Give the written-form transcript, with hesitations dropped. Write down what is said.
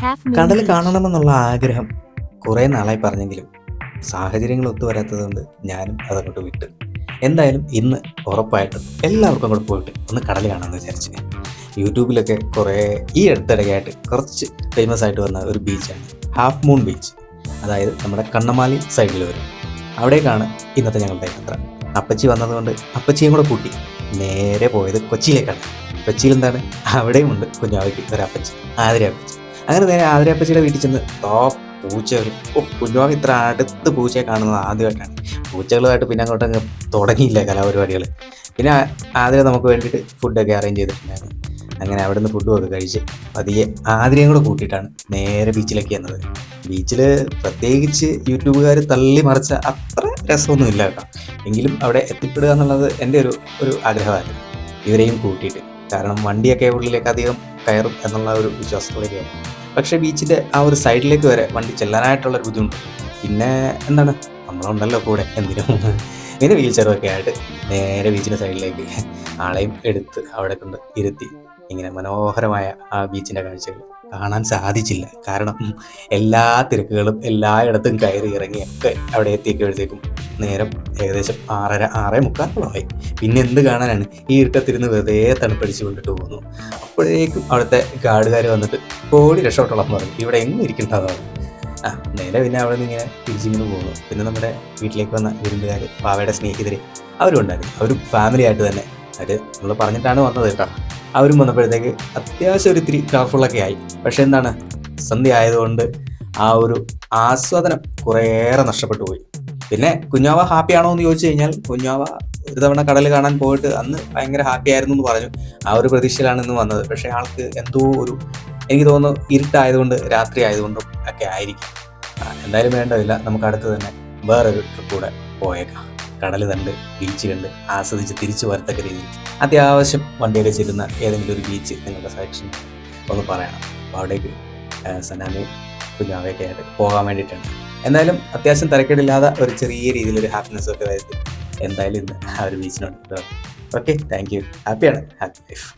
Half Moon കടൽ Beach. കാണണമെന്നുള്ള ആഗ്രഹം കുറേ നാളായി പറഞ്ഞെങ്കിലും സാഹചര്യങ്ങൾ ഒത്തുവരാത്തതുകൊണ്ട് ഞാനും അതങ്ങോട്ട് വിട്ടു. എന്തായാലും ഇന്ന് ഉറപ്പായിട്ടും എല്ലാവർക്കും അങ്ങോട്ട് പോയിട്ട് ഒന്ന് കടൽ കാണാമെന്ന് വിചാരിച്ച്. യൂട്യൂബിലൊക്കെ കുറേ ഈ അടുത്തിടയ്ക്കായിട്ട് കുറച്ച് ഫേമസ് ആയിട്ട് വന്ന ഒരു ബീച്ചാണ് ഹാഫ് മൂൺ ബീച്ച്. അതായത് നമ്മുടെ കണ്ണമാലി സൈഡിൽ വരും. അവിടേക്കാണ് ഇന്നത്തെ ഞങ്ങളുടെ യാത്ര. അപ്പച്ചി വന്നതുകൊണ്ട് അപ്പച്ചിയും കൂടെ കൂട്ടി നേരെ പോയത് കൊച്ചിയിലേക്കാണ്. കൊച്ചിയിൽ എന്താണ്, അവിടെയും ഉണ്ട് കുഞ്ഞാവയ്ക്ക് ഒരപ്പച്ചി, ആതിര അപ്പച്ചി. അങ്ങനെ നേരെ ആതിരപ്പച്ചിയുടെ വീട്ടിൽ ചെന്ന് പൂച്ചകൾ. കുഞ്ഞുവാവ് ഇത്ര അടുത്ത് പൂച്ചയെ കാണുന്നത് ആദ്യമായിട്ടാണ്. പൂച്ചകളുമായിട്ട് പിന്നെ അങ്ങോട്ടങ്ങ് തുടങ്ങിയില്ല കലാപരിപാടികൾ. പിന്നെ ആതിര നമുക്ക് വേണ്ടിയിട്ട് ഫുഡൊക്കെ അറേഞ്ച് ചെയ്തിട്ടുണ്ടായിരുന്നു. അങ്ങനെ അവിടെ നിന്ന് ഫുഡും ഒക്കെ കഴിച്ച് പതിയെ ആതിരയും കൂടെ കൂട്ടിയിട്ടാണ് നേരെ ബീച്ചിലേക്ക് വന്നത്. ബീച്ചിൽ പ്രത്യേകിച്ച് യൂട്യൂബുകാർ തള്ളി മറിച്ച അത്ര രസമൊന്നും ഇല്ല കേട്ടോ. എങ്കിലും അവിടെ എത്തിപ്പെടുക എന്നുള്ളത് എൻ്റെ ഒരു ആഗ്രഹമായിരുന്നു, ഇവരെയും കൂട്ടിയിട്ട്. കാരണം വണ്ടിയൊക്കെ ഉള്ളിലേക്ക് അധികം കയറും എന്നുള്ള ഒരു വിശ്വാസത്തോടെയാണ്. പക്ഷേ ബീച്ചിൻ്റെ ആ ഒരു സൈഡിലേക്ക് വരെ വണ്ടി ചെല്ലാനായിട്ടുള്ളൊരു ബുദ്ധിമുട്ട്. പിന്നെ എന്താണ്, നമ്മളുണ്ടല്ലോ കൂടെ എന്തിനും. പിന്നെ വീൽ ചെയറൊക്കെ ആയിട്ട് നേരെ ബീച്ചിൻ്റെ സൈഡിലേക്ക് ആളെയും എടുത്ത് അവിടെ കൊണ്ട് ഇരുത്തി ഇങ്ങനെ മനോഹരമായ ആ ബീച്ചിൻ്റെ കാഴ്ചകൾ കാണാൻ സാധിച്ചില്ല. കാരണം എല്ലാ തിരക്കുകളും എല്ലായിടത്തും കയറി ഇറങ്ങിയൊക്കെ അവിടെ എത്തിയപ്പോഴത്തേക്കും നേരം ഏകദേശം 6:30 പിന്നെ എന്ത് കാണാനാണ്, ഈ ഇരുട്ടത്തിരുന്ന് വെറുതെ തണുപ്പടിച്ച് കൊണ്ടിട്ട് പോകുന്നു. അപ്പോഴേക്കും അവിടുത്തെ ഗാർഡുകാർ വന്നിട്ട് ഓടി രക്ഷപ്പെട്ടോളം പറഞ്ഞു, ഇവിടെ എങ്ങും ഇരിക്കേണ്ടതാണ്. നേരെ പിന്നെ അവിടെ നിന്ന് ഇങ്ങനെ തിരിച്ചിങ്ങനെ പോകുന്നു. പിന്നെ നമ്മുടെ വീട്ടിലേക്ക് വന്ന വിരുന്നുകാർ, പാവയുടെ സ്നേഹിതർ, അവരും ഉണ്ടായിരുന്നു. അവരും ഫാമിലി ആയിട്ട് തന്നെ അവർ നമ്മൾ പറഞ്ഞിട്ടാണ് വന്നത് കേട്ടോ. അവരും വന്നപ്പോഴത്തേക്ക് അത്യാവശ്യം ഒരു ഇത്തിരി കളർഫുള്ളൊക്കെ ആയി. പക്ഷെ എന്താണ്, സന്ധ്യ ആയതുകൊണ്ട് ആ ഒരു ആസ്വാദനം കുറേയേറെ നഷ്ടപ്പെട്ടു പോയി. പിന്നെ കുഞ്ഞാവ ഹാപ്പി ആണോ എന്ന് ചോദിച്ചു കഴിഞ്ഞാൽ, കുഞ്ഞാവ ഒരു തവണ കടൽ കാണാൻ പോയിട്ട് അന്ന് ഭയങ്കര ഹാപ്പി ആയിരുന്നു എന്ന് പറഞ്ഞു. ആ ഒരു പ്രതീക്ഷയിലാണ് ഇന്ന് വന്നത്. പക്ഷേ ആൾക്ക് എന്തോ എനിക്ക് തോന്നുന്നു ഇരുട്ടായതുകൊണ്ട്, രാത്രി ആയതുകൊണ്ടും ഒക്കെ ആയിരിക്കും. എന്തായാലും വേണ്ടതില്ല, നമുക്ക് അടുത്ത് തന്നെ വേറൊരു ട്രിപ്പ് കൂടെ പോയേക്കാം. കടൽ കണ്ട് ബീച്ച് കണ്ട് ആസ്വദിച്ച് തിരിച്ചു വരത്തക്ക രീതിയിൽ അത്യാവശ്യം വണ്ടിയൊക്കെ ചെല്ലുന്ന ഏതെങ്കിലും ഒരു ബീച്ച് നിങ്ങളുടെ സെലക്ഷൻ ഒന്ന് പറയണം. അപ്പോൾ അവിടേക്ക് സനാമയും കുഞ്ഞാവയൊക്കെ ആയിട്ട് പോകാൻ വേണ്ടിയിട്ടാണ്. എന്തായാലും അത്യാവശ്യം തിരക്കേടില്ലാതെ ഒരു ചെറിയ രീതിയിലൊരു ഹാപ്പിനെസ് ഒക്കെ വരുത്തി എന്തായാലും ഇന്ന് ആ ഒരു ബീച്ചിനുണ്ട്. Okay, thank you. ഹാപ്പിയാണ്, ഹാപ്പി ലൈഫ്.